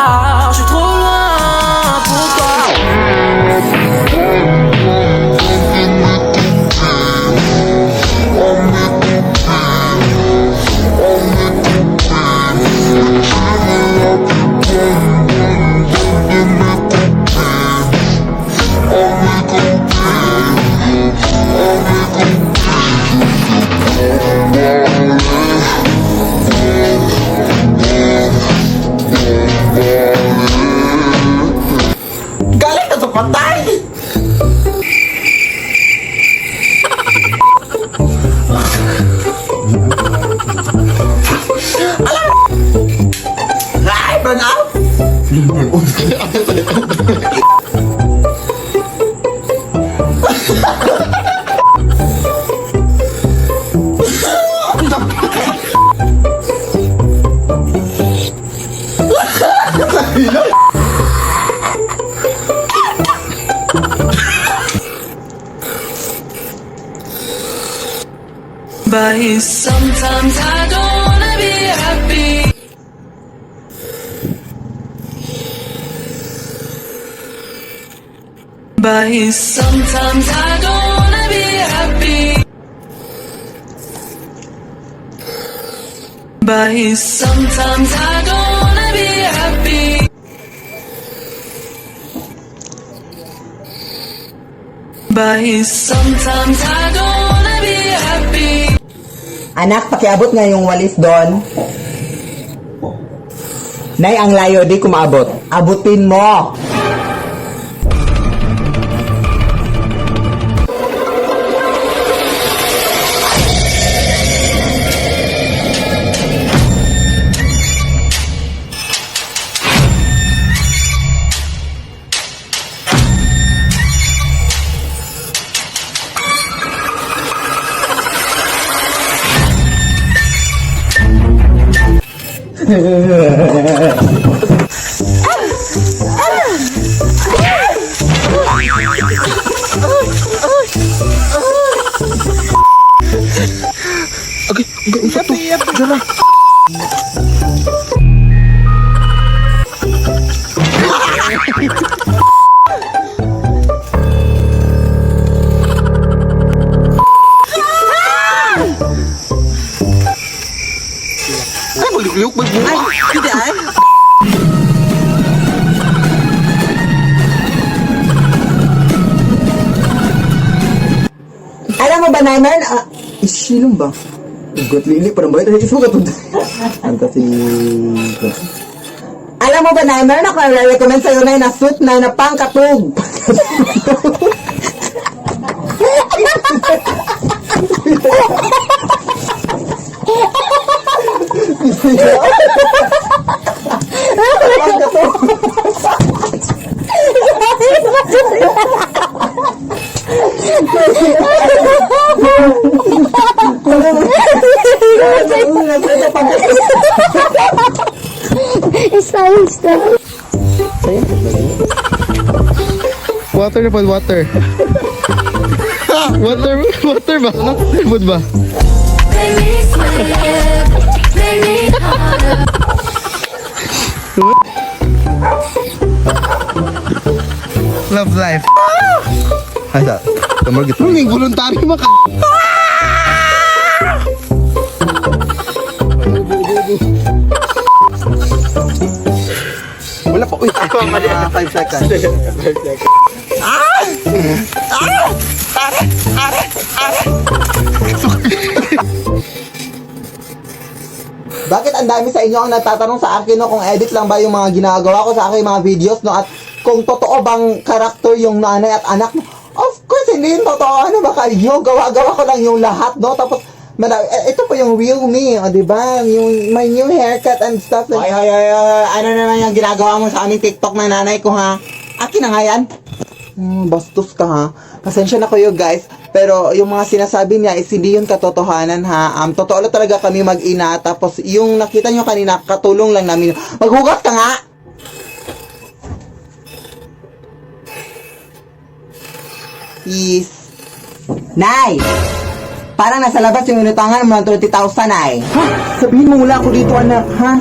Ah, je suis trop loin pour toi. Galing ka sa patay! Ay, burn out! But sometimes I don't wanna be happy. But sometimes I don't wanna be happy. But sometimes I don't wanna be happy. But sometimes I don't wanna be happy. Anak, pakiabot nga yung walis doon. Nay, ang layo, di ko maabot. Abutin mo! Alam mo ba, Naiman? Isilong ba? Ugat lili, parang bayad na ito katod. Fantasy. Alam mo ba, Naiman? Ako nare-recommend sa'yo na na suit na na pangkatog. Water na po, water. Water ba? Food ba? Love life. Ay, sa. Kamar gitu. May voluntary ba ka? Wala pa. Uy, 5 seconds. 5 seconds. Bakit ang dami sa inyo ang nagtatanong sa akin no, kung edit lang ba yung mga ginagawa ko sa aking mga videos no, at kung totoo bang karakter yung nanay at anak mo? Of course, hindi yun totoo. Ano ba kayo? Gawa-gawa ko lang yung lahat, no? Tapos, ito po yung real me, o diba? Yung my new haircut and stuff. Ay, ano naman yung ginagawa mo sa aming TikTok na nanay ko, ha? Akin na nga yan. Bastos ka, ha? Pasensya na kayo, guys. Pero yung mga sinasabi niya is hindi yun katotohanan, ha? Totoo lang talaga kami mag-ina. Tapos yung nakita nyo kanina, katulong lang namin. Maghugas ka nga! Please. Nay! Parang nasa labas yung inutangan mo ng 20,000, Nay. Ha? Sabihin mo wala ako dito, anak, ha?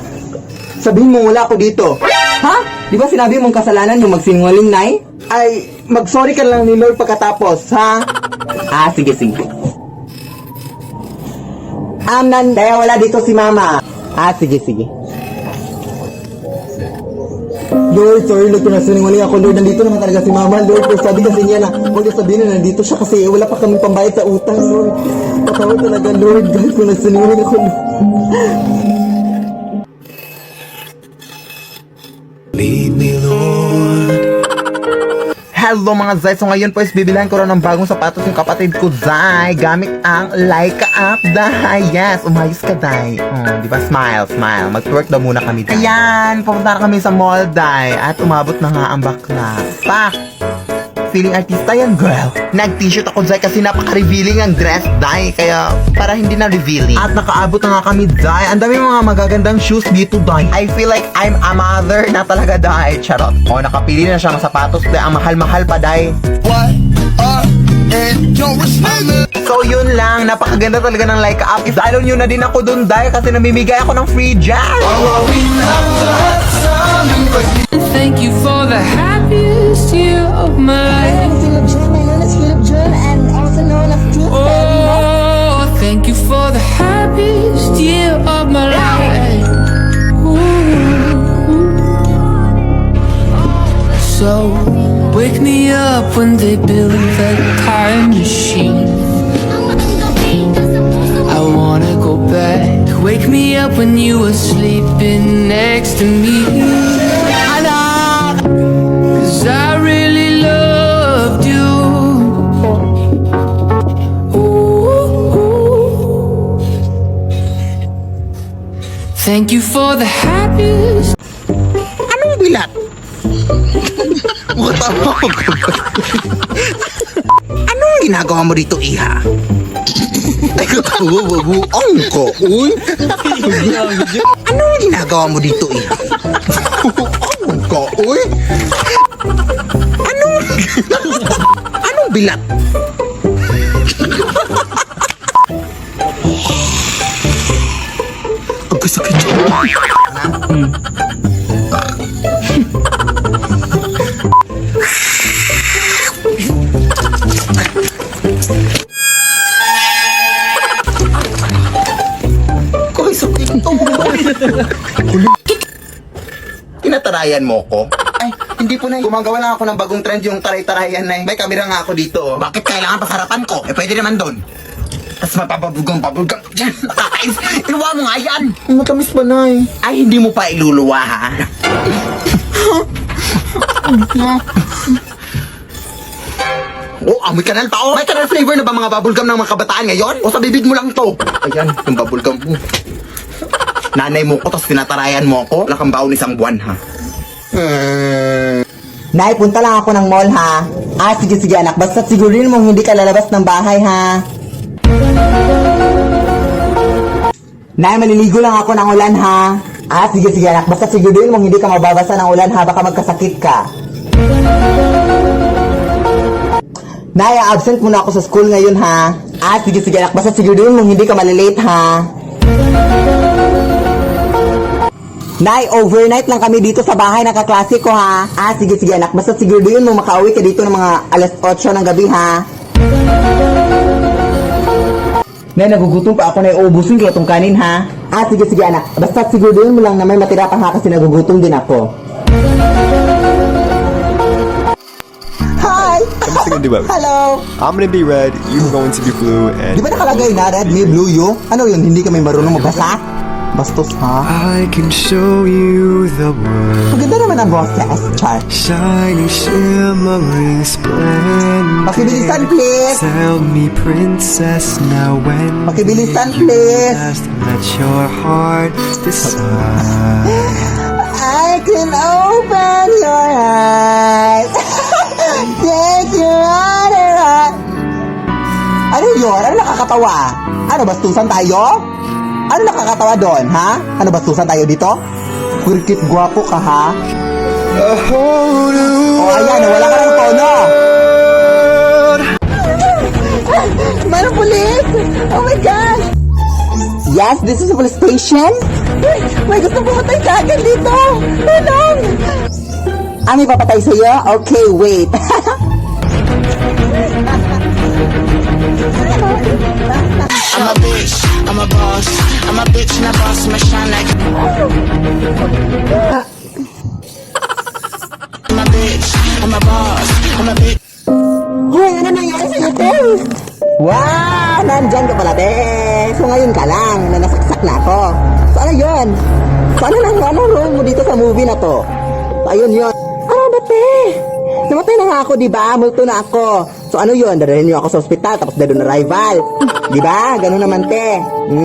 Sabihin mo wala ako dito. Ha? Di ba sinabi mong kasalanan yung magsinungaling, Nay? Ay, mag-sorry ka lang ni Lord pagkatapos, ha? Sige. Kaya wala dito si Mama. Sige. Lord, sorry, Lord, kung nasinungaling ako, Lord, nandito naman talaga si Mama, Lord, pero sabi kasi niya na, huwag niya sabihin na nandito siya kasi wala pa kaming pambayad sa utang, Lord. Patawad talaga, Lord, guys, kung nasinungaling ako, Lord. Lead me, Lord. Hello mga Zay, so ngayon po is bibilihan ko rin ng bagong sapatos yung kapatid ko Zay gamit ang Leica app Day. Yes, umayos ka Day. Di ba? Smile. Mag-twerk daw muna kami Day. Ayan, pumunta na kami sa mall Day at umabot na nga ang bakla. Pak! Feeling artista yan, girl. Nag-t-shirt ako, Zay, kasi napaka-revealing ang dress, Day. Kaya, para hindi na revealing. At nakaabot na nga kami, Day. Ang dami mga magagandang shoes dito, Day. I feel like I'm a mother na talaga, Day. Charot. Nakapili na siya ng sapatos, Day. Ang mahal-mahal pa, Day. So, yun lang. Napakaganda talaga ng Leica app. Follow nyo na din ako dun, Day, kasi namimigay ako ng free jazz. Thank you for the happiest year of my life. Philip John, my name is Philip John, and also known as Jules. Oh, thank you for the happiest year of my life. Ooh. So, wake me up when they build that time machine. I wanna go back. Wake me up when you were sleeping next to me. Cause I really loved you. Ooh. Thank you for the happiest. Anong bilat? Anong ginagawa mo dito, Iha? Ang ko, uy. Anong ginagawa mo dito, Iha? Ang ko, uy. Anong bilat? Ang kasakit siya. Koy, sakit to. Tinatarayan mo ko? Ay, hindi po na. Gumagawa lang ako ng bagong trend yung taray-tarayan na. May kamera nga ako dito. Bakit kailangan pa sa harapan ko? Pwede naman doon. Tapos mapapabulgang dyan. Nakakainis. Iluwa mo nga yan. Matamis pa na Ay, hindi mo pa iluluwa ha? Amoy kanal pa May kanal flavor na ba mga bubblegum ng mga kabataan ngayon? O sa bibig mo lang to? Ayan, yung bubblegum mo. Nanay mo ko, tapos tinatarayan mo ako. Wala kang baon isang buwan ha? Nay, punta lang ako ng mall, ha? Sige anak. Basta sigurin mong hindi ka lalabas ng bahay, ha? Nay, maliligo lang ako ng ulan, ha? Sige anak. Basta sigurin mong hindi ka mababasa ng ulan, ha? Baka magkasakit ka. Nay, absent muna ako sa school ngayon, ha? Sige anak. Basta sigurin mong hindi ka malilate, ha? Nay, overnight lang kami dito sa bahay ng kaklase ko, ha? Sige anak. Basta sigurin mong makauwi ka dito ng mga alas 8 ng gabi, ha? Nay, nagugutom pa ako na iubusin ko itong kanin, ha? Sige anak. Basta sigurin mo lang na may matira pa, ha? Kasi nagugutom din ako. Hi! Kamusta ka, di ba? Hello! I'm gonna be red, you're going to be blue, and Di ba nakalagay na red, me, blue, you? Ano yun? Hindi kami marunong magbasa? Bastos, ha? I can show you the world. Maganda naman ang boses, Char. Shiny, shimmering, splendid. Pakibilisan, please! Tell me, princess, now when Pakibilisan, please! just let your heart decide. I can open your eyes. Take your other eye. Ano yun? Ano nakakatawa? Ano, bastusan tayo? Ano nakakatawa doon, ha? Ano, bastusan tayo dito? Kurkit gwapo ka, ha? Ayan, wala ka ng tono. Manong pulis! Oh my gosh! Yes, this is a police station. Uy, may gusto pumatay sa akin dito. Tulong! May papatay sa'yo? Okay, wait. I'm a bitch, I'm a boss. I'm a bitch and a boss, I'm a shine like. I'm a bitch, I'm a boss. I'm a bitch. Hoy, ano nangyari sa'yo, te? Wow, nandyan ka pala, te. So ngayon ka lang, na nasaksak na ako. So ano yun? So anong role mo dito sa movie na to? So ayun yun. Ano ba, te? Namatay na nga ako, di ba? Multo na ako. So ano yun? Dadalhin niyo ako sa ospital, tapos dadun na rival. Di ba? Ganun naman, te.